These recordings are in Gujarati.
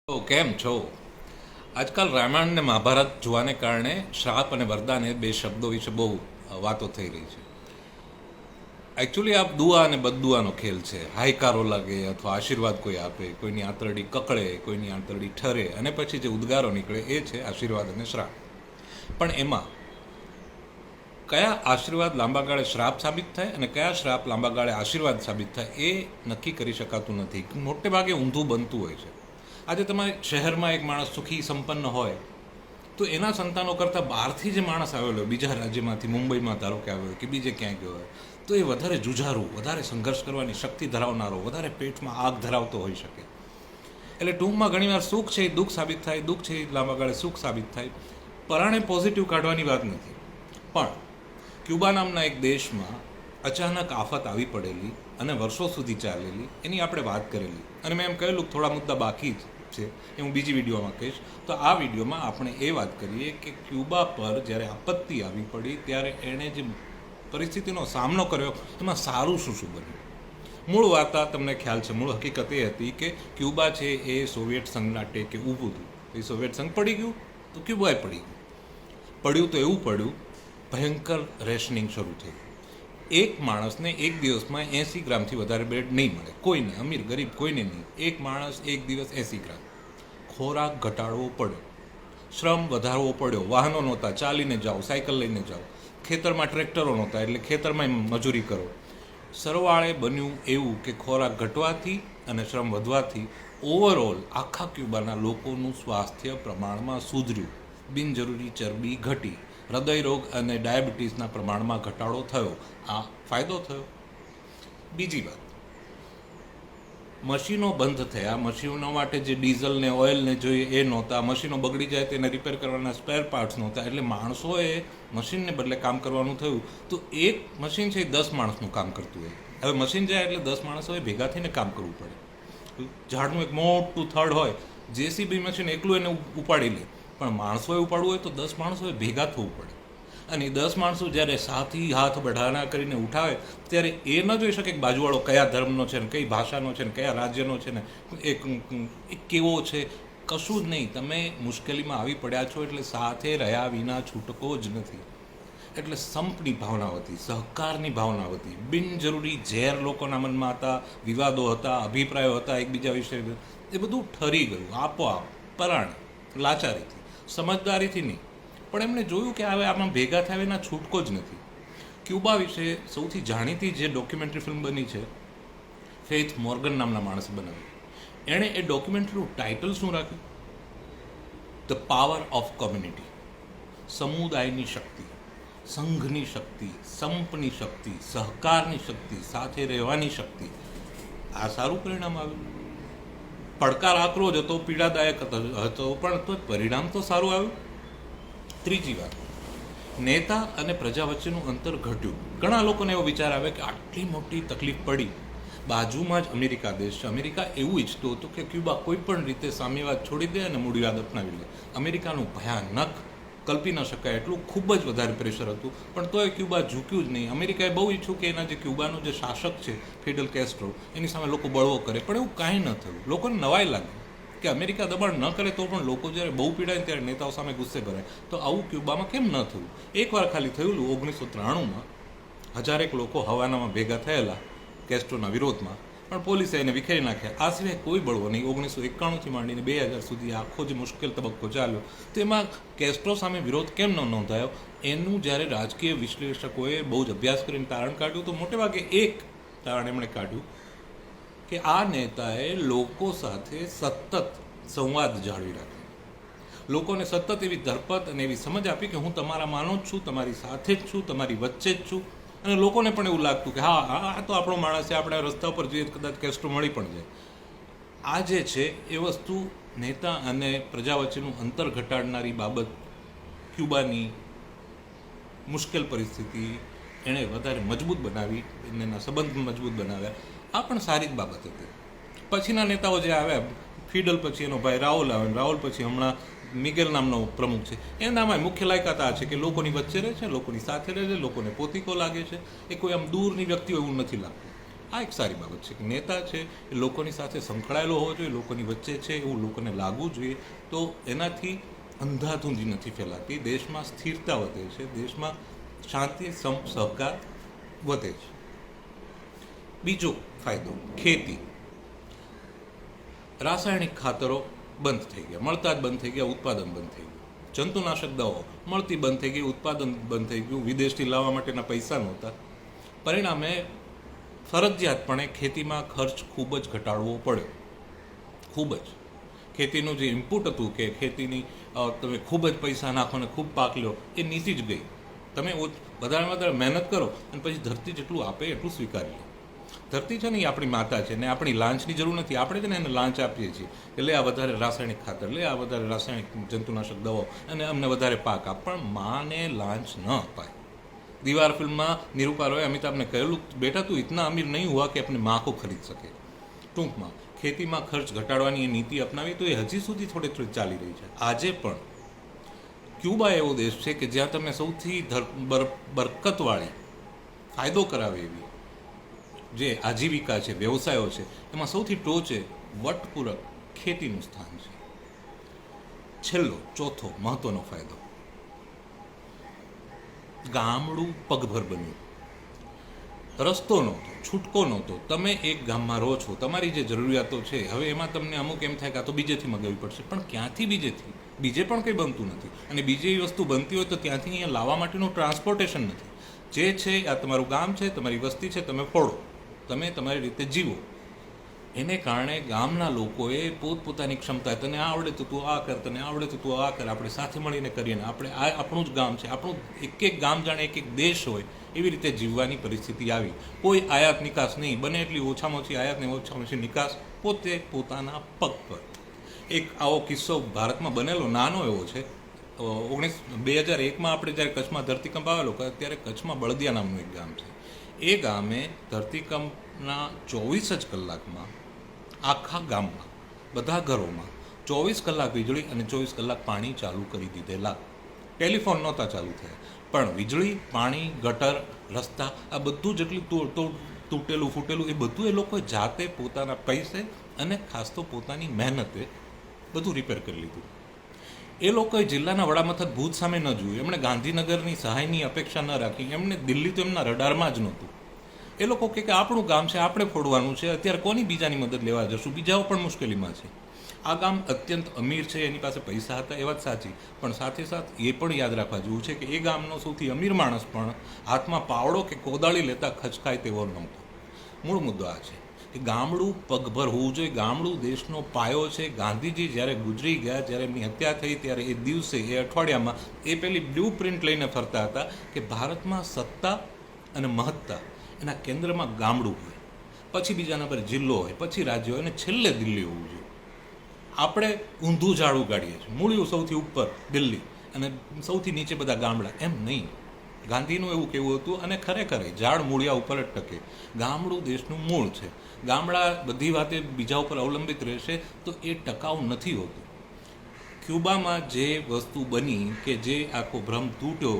તો કેમ છો? આજકાલ રામાયણ ને મહાભારત જોવાને કારણે શ્રાપ અને વરદાન એ બે શબ્દો વિશે બહુ વાતો થઈ રહી છે. એકચ્યુઅલી આ દુઆ અને બદદુઆનો ખેલ છે. હાયકારો લાગે અથવા આશીર્વાદ કોઈ આપે, કોઈની આંતરડી કકળે, કોઈની આંતરડી ઠરે અને પછી જે ઉદ્ગારો નીકળે એ છે આશીર્વાદ અને શ્રાપ. પણ એમાં કયા આશીર્વાદ લાંબા ગાળે શ્રાપ સાબિત થાય અને કયા શ્રાપ લાંબા ગાળે આશીર્વાદ સાબિત થાય એ નક્કી કરી શકાતું નથી. મોટે ભાગે ઊંધું બનતું હોય છે. આજે તમારે શહેરમાં એક માણસ સુખી સંપન્ન હોય તો એના સંતાનો કરતાં બહારથી જે માણસ આવેલો હોય, બીજા રાજ્યમાંથી મુંબઈમાં ધારો કે આવ્યો હોય કે બીજે ક્યાંય ગયો હોય, તો એ વધારે જુઝારું, વધારે સંઘર્ષ કરવાની શક્તિ ધરાવનારો, વધારે પેટમાં આગ ધરાવતો હોઈ શકે. એટલે ટૂંકમાં ઘણીવાર સુખ છે એ દુઃખ સાબિત થાય, દુઃખ છે એ લાંબા ગાળે સુખ સાબિત થાય. પરાણે પોઝિટિવ કાઢવાની વાત નથી. પણ ક્યુબા નામના એક દેશમાં અચાનક આફત આવી પડેલી અને વર્ષો સુધી ચાલેલી એની આપણે વાત કરેલી, અને મેં એમ કહેલું થોડા મુદ્દા બાકી છે એ હું બીજી વિડીયોમાં કહીશ. તો આ વિડીયોમાં આપણે એ વાત કરીએ કે ક્યુબા પર જ્યારે આપત્તિ આવી પડી ત્યારે એણે જે પરિસ્થિતિનો સામનો કર્યો એમાં સારું શું શું બન્યું. મૂળ વાર્તા તમને ખ્યાલ છે. મૂળ હકીકત એ હતી કે ક્યુબા છે એ સોવિયત સંઘના ટેકે ઊભું હતું. એ સોવિયત સંઘ પડી ગયું તો ક્યુબાએ પડી ગયું. પડ્યું તો એવું પડ્યું, ભયંકર રેશનિંગ શરૂ થઈ. એક માણસને એક દિવસમાં 80 ગ્રામથી વધારે બ્રેડ નહીં મળે, કોઈને, અમીર ગરીબ કોઈને નહીં. એક માણસ એક દિવસ 80 ગ્રામ. ખોરાક ઘટાડવો પડ્યો, શ્રમ વધારવો પડ્યો. વાહનો નહોતા, ચાલીને જાઓ, સાયકલ લઈને જાઓ. ખેતરમાં ટ્રેક્ટરો નહોતા એટલે ખેતરમાં મજૂરી કરો. સરવાળે બન્યું એવું કે ખોરાક ઘટવાથી અને શ્રમ વધવાથી ઓવરઓલ આખા ક્યુબાના લોકોનું સ્વાસ્થ્ય પ્રમાણમાં સુધર્યું. બિનજરૂરી ચરબી ઘટી, હૃદય રોગ અને ડાયાબિટીસના પ્રમાણમાં ઘટાડો થયો. આ ફાયદો થયો. બીજી વાત, મશીનો બંધ થયા. મશીનો માટે જે ડીઝલ ને ઓઇલ ને જોઈએ એ નહોતા. મશીનો બગડી જાય તેને રિપેર કરવાના સ્પેર પાર્ટ્સ નહોતા. એટલે માણસોએ મશીનને બદલે કામ કરવાનું થયું. તો એક મશીન છે એ 10 માણસનું કામ કરતું હોય. હવે મશીન જાય એટલે 10 માણસોએ ભેગા થઈને કામ કરવું પડે. ઝાડનું એક મોટું થડ હોય, જેસીબી મશીન એકલું એને ઉપાડી લે, પણ માણસોએ ઉપાડવું હોય તો 10 માણસોએ ભેગા થવું પડે. અને 10 માણસો જ્યારે સાથી હાથ બઢાના કરીને ઉઠાવે ત્યારે એ ન જોઈ શકે કે બાજુવાળો કયા ધર્મનો છે ને કઈ ભાષાનો છે ને કયા રાજ્યનો છે ને એ કેવો છે. કશું જ નહીં. તમે મુશ્કેલીમાં આવી પડ્યા છો એટલે સાથે રહ્યા વિના છૂટકો જ નથી. એટલે સંપની ભાવના હતી, સહકારની ભાવના હતી. બિનજરૂરી ઝેર લોકોના મનમાં હતા, વિવાદો હતા, અભિપ્રાયો હતા એકબીજા વિશે. એ બધું ઠરી ગયું આપોઆપ, પરાણે, લાચારીથી, સમજદારીથી નહીં. પણ એમણે જોયું કે હવે આમાં ભેગા થાય એના છૂટકો જ નથી. ક્યુબા વિશે સૌથી જાણીતી જે ડોક્યુમેન્ટરી ફિલ્મ બની છે, ફેથ મોર્ગન નામના માણસે બનાવી. એણે એ ડોક્યુમેન્ટરીનું ટાઇટલ શું રાખ્યું? The power of community. સમુદાયની શક્તિ, સંઘની શક્તિ, સંપની શક્તિ, સહકારની શક્તિ, સાથે રહેવાની શક્તિ. આ સારું પરિણામ આવ્યું. પડકાર આકરો જ હતો, પીડાદાયક હતો, પણ તો પરિણામ તો સારું આવ્યું. ત્રીજી વાત, નેતા અને પ્રજા વચ્ચેનું અંતર ઘટ્યું. ઘણા લોકોને એવો વિચાર આવે કે આટલી મોટી તકલીફ પડી, બાજુમાં જ અમેરિકા દેશ છે. અમેરિકા એવું ઈચ્છતું હતું કે ક્યુબા કોઈ પણ રીતે સામ્યવાદ છોડી દે અને મૂડીવાદ અપનાવી લે. અમેરિકાનું ભયાનક, કલ્પી ન શકાય એટલું ખૂબ જ વધારે પ્રેશર હતું, પણ તોય ક્યુબા ઝૂક્યું જ નહીં. અમેરિકાએ બહુ ઈચ્છ્યું કે એના જે ક્યુબાનો જે શાસક છે ફિડલ કેસ્ટ્રો, એની સામે લોકો બળવો કરે, પણ એવું કાંઈ ન થયું. લોકોને નવાઈ લાગી કે અમેરિકા દબાણ ન કરે તો પણ લોકો જ્યારે બહુ પીડાય ત્યારે નેતાઓ સામે ગુસ્સે ભરાય. તો આવું ક્યુબામાં કેમ ન થયું? એકવાર ખાલી થયેલું 1993માં. 1000 લોકો હવાનામાં ભેગા થયેલા કેસ્ટ્રોના વિરોધમાં, પણ પોલીસે એને વિખેરી નાખ્યા. આ સિવાય કોઈ બળવો નહીં. 1991થી માંડીને 2000 સુધી આખો જે મુશ્કેલ તબક્કો ચાલ્યો, તો એમાં કેસ્ટ્રો સામે વિરોધ કેમ ન નોંધાયો? એનું જ્યારે રાજકીય વિશ્લેષકોએ બહુ જ અભ્યાસ કરીને તારણ કાઢ્યું, તો મોટે ભાગે એક તારણ એમણે કાઢ્યું કે આ નેતાએ લોકો સાથે સતત સંવાદ જાળવી રાખ્યો. લોકોને સતત એવી ધરપત અને એવી સમજ આપી કે હું તમારા માનો જ છું, તમારી સાથે જ છું, તમારી વચ્ચે જ છું. અને લોકોને પણ એવું લાગતું કે હા, આ તો આપણો માણસ છે, આપણે રસ્તા પર જઈએ કદાચ કેસ્ટ્રો મળી પણ જાય. આ જે છે એ વસ્તુ નેતા અને પ્રજા વચ્ચેનું અંતર ઘટાડનારી બાબત, ક્યુબાની મુશ્કેલ પરિસ્થિતિ એણે વધારે મજબૂત બનાવી, એના સંબંધ મજબૂત બનાવ્યા. આ પણ સારી જ બાબત હતી. પછીના નેતાઓ જે આવ્યા, ફિડલ પછી એનો ભાઈ રાહુલ આવે, રાહુલ પછી હમણાં મિગેલ નામનો પ્રમુખ છે. એનામાં મુખ્ય લાયકાત આ છે કે લોકોની વચ્ચે રહે છે, લોકોની સાથે રહે છે, લોકોને પોતીકો લાગે છે. એ કોઈ આમ દૂરની વ્યક્તિ એવું નથી લાગતું. આ એક સારી બાબત છે કે નેતા છે એ લોકોની સાથે સંકળાયેલો હોવો જોઈએ, લોકોની વચ્ચે છે એવું લોકોને લાગવું જોઈએ. તો એનાથી અંધાધૂંધી નથી ફેલાતી, દેશમાં સ્થિરતા વધે છે, દેશમાં શાંતિ સહકાર વધે છે. બીજો ફાયદો, ખેતી. રાસાયણિક ખાતરો બંધ થઈ ગયા, મળતા જ બંધ થઈ ગયા, ઉત્પાદન બંધ થઈ ગયું. જંતુનાશક દવાઓ મળતી બંધ થઈ ગઈ, ઉત્પાદન બંધ થઈ ગયું, વિદેશથી લાવવા માટેના પૈસા નહોતા. પરિણામે ફરજિયાતપણે ખેતીમાં ખર્ચ ખૂબ જ ઘટાડવો પડ્યો, ખૂબ જ. ખેતીનું જે ઇનપુટ હતું કે ખેતીની તમે ખૂબ જ પૈસા નાખો ને ખૂબ પાક લો, એ નીતિ જ ગઈ. તમે વધારે વધારે મહેનત કરો અને પછી ધરતી જેટલું આપે એટલું સ્વીકારી લો. ધરતી છે ને એ આપણી માતા છે ને આપણી લાંચની જરૂર નથી. આપણે છે ને એને લાંચ આપીએ છીએ કે લે આ વધારે રાસાયણિક ખાતર, લે આ વધારે રાસાયણિક જંતુનાશક દવાઓ અને અમને વધારે પાક આપ. પણ માને લાંચ ન અપાય. દીવાર ફિલ્મમાં નિરૂપા રોય અમિતાભને કહેલું, બેટા તું ઇતના અમીર નહીં હુઆ કે अपने माँ को खरीद सके. ટૂંકમાં ખેતીમાં ખર્ચ ઘટાડવાની એ નીતિ અપનાવી તો એ હજી સુધી થોડી થોડી ચાલી રહી છે. આજે પણ ક્યુબા એવો દેશ છે કે જ્યાં તમે સૌથી બરકતવાળી, ફાયદો કરાવે એવી જે આજીવિકા છે, વ્યવસાયો છે, એમાં સૌથી ટોચે વટપૂરક ખેતીનું સ્થાન છે. છેલ્લો, ચોથો મહત્વનો ફાયદો, ગામડું પગભર બન્યું. રસ્તો નહોતો, છૂટકો નહોતો. તમે એક ગામમાં રહો છો, તમારી જે જરૂરિયાતો છે હવે એમાં તમને અમુક એમ થાય કે આ તો બીજેથી મગાવવી પડશે, પણ ક્યાંથી બીજેથી? બીજે પણ કંઈ બનતું નથી, અને બીજે એ વસ્તુ બનતી હોય તો ત્યાંથી અહીંયા લાવવા માટેનું ટ્રાન્સપોર્ટેશન નથી. જે છે આ તમારું ગામ છે, તમારી વસ્તી છે, તમે ફોડો, તમે તમારી રીતે જીવો. એને કારણે ગામના લોકોએ પોતપોતાની ક્ષમતા, તને આ આવડે તો તું આ કર, તને આવડે તો તું આ કર, આપણે સાથે મળીને કરીએ ને આપણે આ આપણું જ ગામ છે, આપણું એક એક ગામ જાણે એક એક દેશ હોય એવી રીતે જીવવાની પરિસ્થિતિ આવી. કોઈ આયાત નિકાસ નહીં, બને એટલી ઓછામાં ઓછી આયાત ને ઓછામાં ઓછી નિકાસ, પોતે પોતાના પગ પર. એક આવો કિસ્સો ભારતમાં બનેલો, નાનો એવો છે. 2001માં આપણે જ્યારે કચ્છમાં ધરતીકંપ આવેલો, ત્યારે કચ્છમાં બળદિયા નામનું એક ગામ છે. એ ગામે ધરતીકંપના 24 જ કલાકમાં આખા ગામમાં બધા ઘરોમાં 24 કલાક વીજળી અને 24 કલાક પાણી ચાલુ કરી દીધેલા. ટેલિફોન નહોતા ચાલુ થયા, પણ વીજળી, પાણી, ગટર, રસ્તા, આ બધું જેટલું તૂટેલું ફૂટેલું એ બધું એ લોકોએ જાતે પોતાના પૈસે અને ખાસ તો પોતાની મહેનતે બધું રિપેર કરી લીધું. એ લોકોએ જિલ્લાના વડામથક ભુજ સામે ન જોયું, એમણે ગાંધીનગરની સહાયની અપેક્ષા ન રાખી, એમને દિલ્હી તો એમના રડારમાં જ નહોતું. એ લોકો કે આપણું ગામ છે, આપણે ફોડવાનું છે, અત્યારે કોની બીજાની મદદ લેવા જશું, બીજાઓ પણ મુશ્કેલીમાં છે. આ ગામ અત્યંત અમીર છે, એની પાસે પૈસા હતા એ વાત સાચી, પણ સાથે સાથે એ પણ યાદ રાખવા જેવું છે કે એ ગામનો સૌથી અમીર માણસ પણ હાથમાં પાવડો કે કોદાળી લેતા ખચકાય તેવો નહોતો. મૂળ મુદ્દો આ છે કે ગામડું પગભર હોવું જોઈએ. ગામડું દેશનો પાયો છે. ગાંધીજી જ્યારે ગુજરી ગયા, જ્યારે એમની હત્યા થઈ, ત્યારે એ દિવસે, એ અઠવાડિયામાં એ પેલી બ્લુ પ્રિન્ટ લઈને ફરતા હતા કે ભારતમાં સત્તા અને મહત્તા એના કેન્દ્રમાં ગામડું હોય, પછી બીજા નંબરે જિલ્લો હોય, પછી રાજ્ય હોય, અને છેલ્લે દિલ્હી હોવું જોઈએ. આપણે ઊંધું ઝાડ ઉગાડીએ છીએ, મૂળિયું સૌથી ઉપર દિલ્હી અને સૌથી નીચે બધા ગામડા, એમ નહીં. ગાંધીનું એવું કહેવું હતું, અને ખરેખર ઝાડ મૂળિયા ઉપર જ ટકે. ગામડું દેશનું મૂળ છે. ગામડા બધી વાતે બીજા ઉપર અવલંબિત રહેશે તો એ ટકાઉ નથી હોતું. ક્યુબામાં જે વસ્તુ બની કે જે આખો ભ્રમ તૂટ્યો,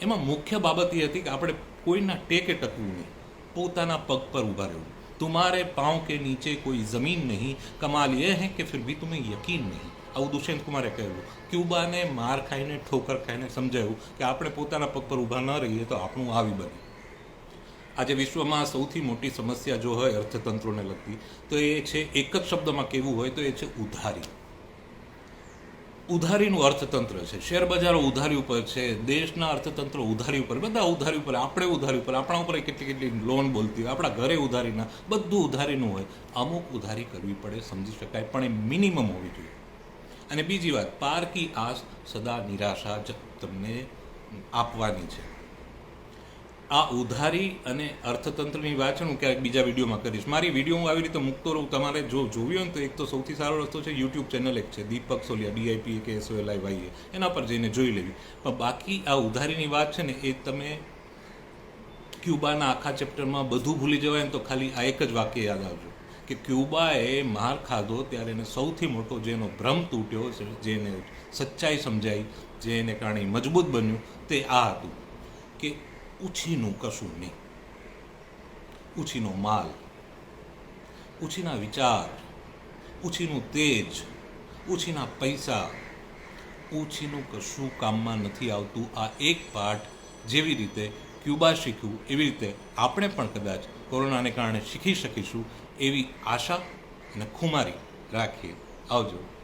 એમાં મુખ્ય બાબત એ હતી કે આપણે કોઈના ટેકે ટકવું નહીં, પોતાના પગ પર ઊભા રહેવું. तुम्हारे पाँव के नीचे कोई ज़मीन नहीं, कमाल ये है कि फिर भी तुम्हें यकीन नहीं. આવું દુષ્યંત કુમારે કહેલું. ક્યુબાને માર ખાઈને, ઠોકર ખાઈને સમજાયું કે આપણે પોતાના પગ પર ઊભા ન રહીએ તો આપણું આવી બને. આજે વિશ્વમાં સૌથી મોટી સમસ્યા જો હોય અર્થતંત્રોને લગતી, તો એ છે, એક જ શબ્દમાં કહેવું હોય તો એ છે ઉધારી. ઉધારીનું અર્થતંત્ર છે. શેર બજારો ઉધારી ઉપર છે, દેશના અર્થતંત્રો ઉધારી ઉપર, બધા ઉધારી ઉપર, આપણે ઉધારી ઉપર, આપણા ઉપર કેટલી કેટલી લોન બોલતી હોય, આપણા ઘરે ઉધારીના, બધું ઉધારીનું હોય. અમુક ઉધારી કરવી પડે, સમજી શકાય, પણ એ મિનિમમ હોવી જોઈએ. અને બીજી વાત, પાર કી આસ સદા નિરાશા જ તમને આપવાની છે. આ ઉધારી અને અર્થતંત્રની વાત છે, હું ક્યારેક બીજા વિડીયોમાં કરીશ. મારી વિડીયો હું આવી રીતે મૂકતો રહું. તમારે જો જોવી હોય ને તો એક તો સૌથી સારો રસ્તો છે, યુટ્યુબ ચેનલ એક છે, દીપક સોલિયા, DIPKSOLIYA, એના પર જઈને જોઈ લેવી. પણ બાકી આ ઉધારીની વાત છે ને, એ તમે ક્યુબાના આખા ચેપ્ટરમાં બધું ભૂલી જવાય ને તો ખાલી આ એક જ વાક્ય યાદ આવજો કે ક્યુબાએ માર ખાધો ત્યારે એને સૌથી મોટો જેનો ભ્રમ તૂટ્યો, જેને સચ્ચાઈ સમજાઈ, જેને કારણે મજબૂત બન્યું, તે આ હતું કે ઉછીનું કશું નહીં. ઉછીનો માલ, ઉછીના વિચાર, ઉછીનું તેજ, ઉછીના પૈસા, ઉછીનું કશું કામમાં નથી આવતું. આ એક પાઠ જેવી રીતે ક્યુબા શીખ્યું એવી રીતે આપણે પણ કદાચ કોરોનાને કારણે શીખી શકીશું એવી આશા અને ખુમારી રાખીએ. આવજો.